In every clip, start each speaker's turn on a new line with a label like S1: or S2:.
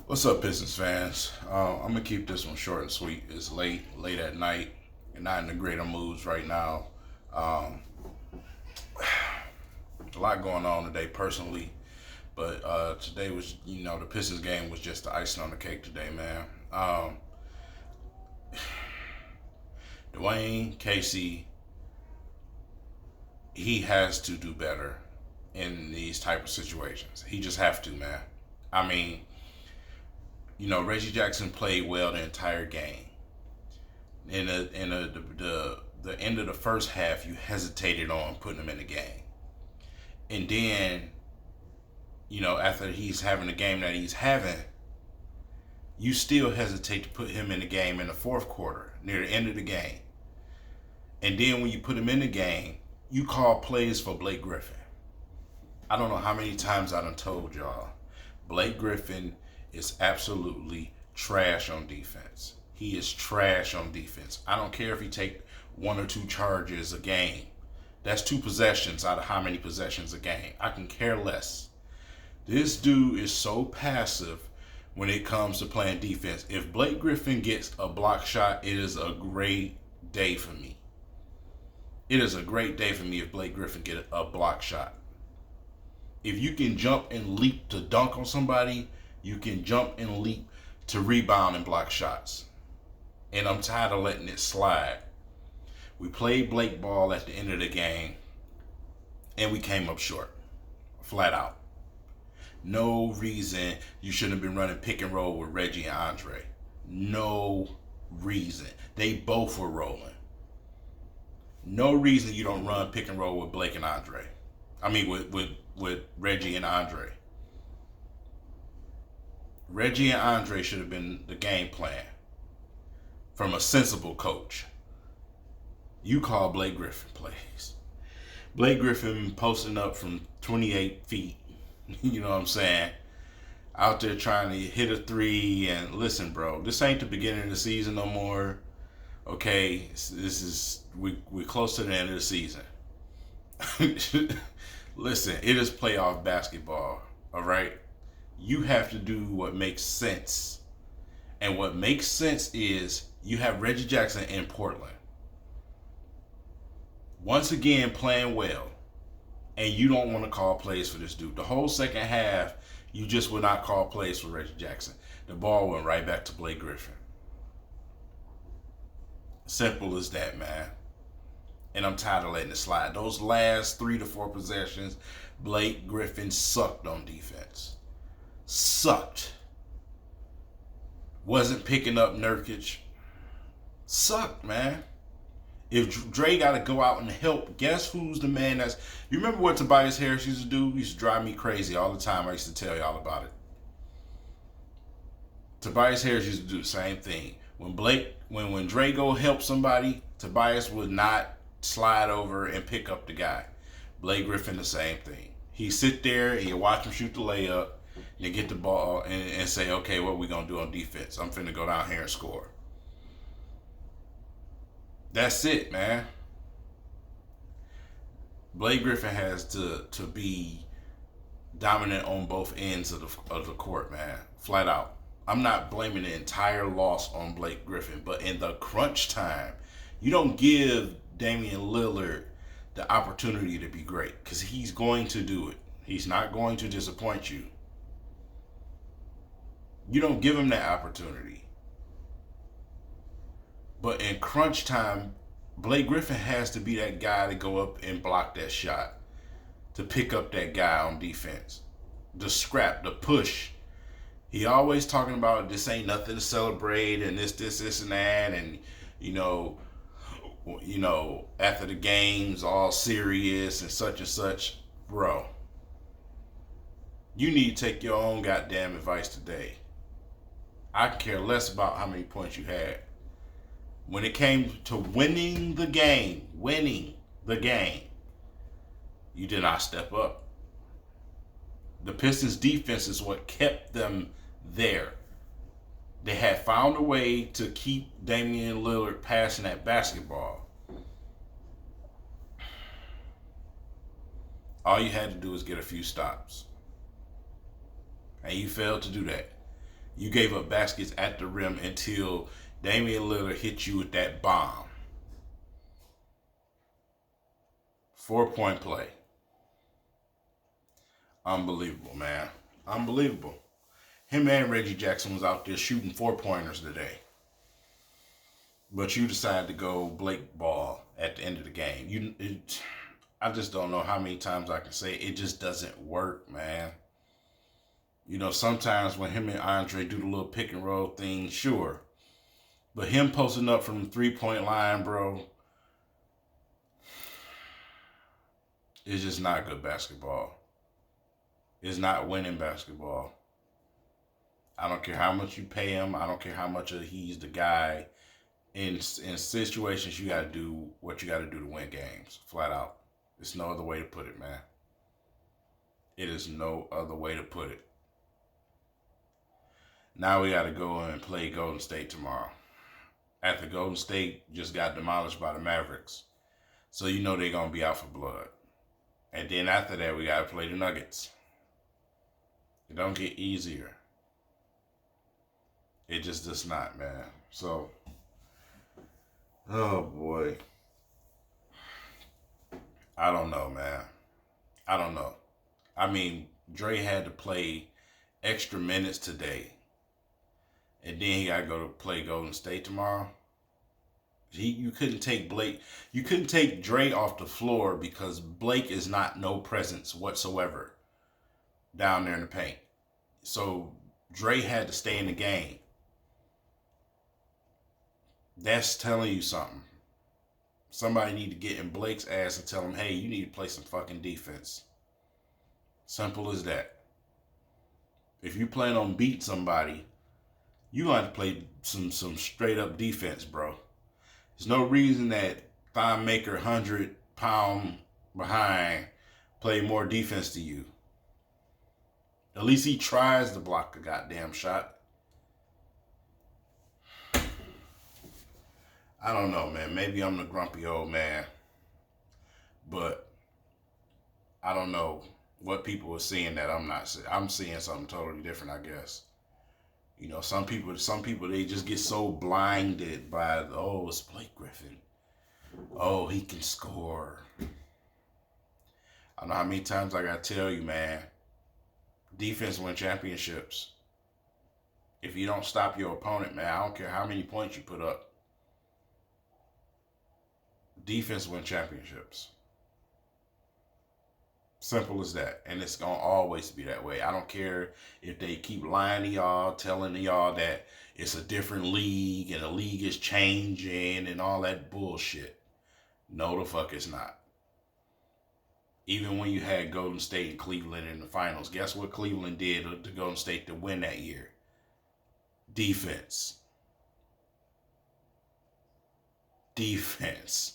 S1: What's up, Pistons fans? I'm gonna keep this one short and sweet. It's late at night, and not in the greater moods right now. Um, a lot going on today personally, but today was, the Pistons game was just the icing on the cake today, man. Dwayne Casey, he has to do better in these type of situations. He just have to, man. I mean, Reggie Jackson played well the entire game. In the end of the first half, you hesitated on putting him in the game, and then after he's having the game that he's having, you still hesitate to put him in the game in the fourth quarter near the end of the game, and then when you put him in the game, you call plays for Blake Griffin. I don't know how many times I done told y'all, Blake Griffin is absolutely trash on defense. He is trash on defense. I don't care if he take one or two charges a game. That's two possessions out of how many possessions a game. I can care less. This dude is so passive when it comes to playing defense. If Blake Griffin gets a block shot, it is a great day for me. It is a great day for me if Blake Griffin get a block shot. If you can jump and leap to dunk on somebody, you can jump and leap to rebound and block shots. And I'm tired of letting it slide. We played Blake ball at the end of the game, and we came up short, flat out. No reason you shouldn't have been running pick and roll with Reggie and Andre. No reason. They both were rolling. No reason you don't run pick and roll with Blake and Andre. I mean, with Reggie and Andre. Reggie and Andre should have been the game plan from a sensible coach. You call Blake Griffin plays. Blake Griffin posting up from 28 feet, you know what I'm saying? Out there trying to hit a three. And listen, bro, this ain't the beginning of the season no more. Okay, we're close to the end of the season. Listen, it is playoff basketball, all right? You have to do what makes sense. And what makes sense is you have Reggie Jackson in Portland. Once again, playing well. And you don't want to call plays for this dude. The whole second half, you just would not call plays for Reggie Jackson. The ball went right back to Blake Griffin. Simple as that, man. And I'm tired of letting it slide. Those last 3 to 4 possessions, Blake Griffin sucked on defense. Sucked. Wasn't picking up Nurkic. Sucked, man. If Dre got to go out and help, guess who's the man that's... You remember what Tobias Harris used to do? He used to drive me crazy all the time. I used to tell y'all about it. Tobias Harris used to do the same thing. When Dre go help somebody, Tobias would not slide over and pick up the guy. Blake Griffin, the same thing. He sit there and you watch him shoot the layup, and get the ball and say, okay, what we going to do on defense? I'm finna go down here and score. That's it, man. Blake Griffin has to be dominant on both ends of the court, man. Flat out. I'm not blaming the entire loss on Blake Griffin, but in the crunch time, you don't give Damian Lillard the opportunity to be great, because he's going to do it. He's not going to disappoint you. You don't give him that opportunity. But in crunch time, Blake Griffin has to be that guy to go up and block that shot, to pick up that guy on defense, the scrap, the push. He always talking about this ain't nothing to celebrate and this and that, and after the game's all serious and such. Bro, you need to take your own goddamn advice today. I care less about how many points you had. When it came to winning the game, you did not step up. The Pistons defense is what kept them there. They had found a way to keep Damian Lillard passing that basketball. All you had to do was get a few stops. And you failed to do that. You gave up baskets at the rim until Damian Lillard hit you with that bomb. 4-point play. Unbelievable, man. Unbelievable. Him and Reggie Jackson was out there shooting 4-pointers today. But you decided to go Blake ball at the end of the game. I just don't know how many times I can say it just doesn't work, man. You know, sometimes when him and Andre do the little pick and roll thing, sure. But him posting up from the 3-point line, bro, it's just not good basketball. It's not winning basketball. I don't care how much you pay him. I don't care how much he's the guy. In situations, you got to do what you got to do to win games, flat out. There's no other way to put it, man. It is no other way to put it. Now we got to go and play Golden State tomorrow. After Golden State just got demolished by the Mavericks. So you know they're going to be out for blood. And then after that, we got to play the Nuggets. It don't get easier. It just does not, man. So, oh boy. I don't know, man. I don't know. I mean, Dre had to play extra minutes today. And then he got to go to play Golden State tomorrow. You couldn't take Blake. You couldn't take Dre off the floor because Blake is not no presence whatsoever down there in the paint. So Dre had to stay in the game. That's telling you something. Somebody need to get in Blake's ass and tell him, hey, you need to play some fucking defense. Simple as that. If you plan on beating somebody, you gonna have to play some straight up defense, bro. There's no reason that thigh maker 100-pound behind play more defense to you. At least he tries to block a goddamn shot. I don't know, man. Maybe I'm the grumpy old man. But I don't know what people are seeing that I'm not seeing. I'm seeing something totally different, I guess. You know, some people, they just get so blinded by, oh, it's Blake Griffin. Oh, he can score. I don't know how many times I got to tell you, man, defense win championships. If you don't stop your opponent, man, I don't care how many points you put up. Defense win championships. Simple as that. And it's going to always be that way. I don't care if they keep lying to y'all, telling y'all that it's a different league and the league is changing and all that bullshit. No, the fuck it's not. Even when you had Golden State and Cleveland in the finals, guess what Cleveland did to Golden State to win that year? Defense. Defense.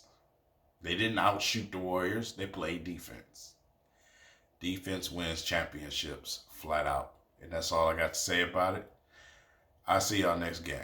S1: They didn't outshoot the Warriors. They played defense. Defense wins championships, flat out. And that's all I got to say about it. I'll see y'all next game.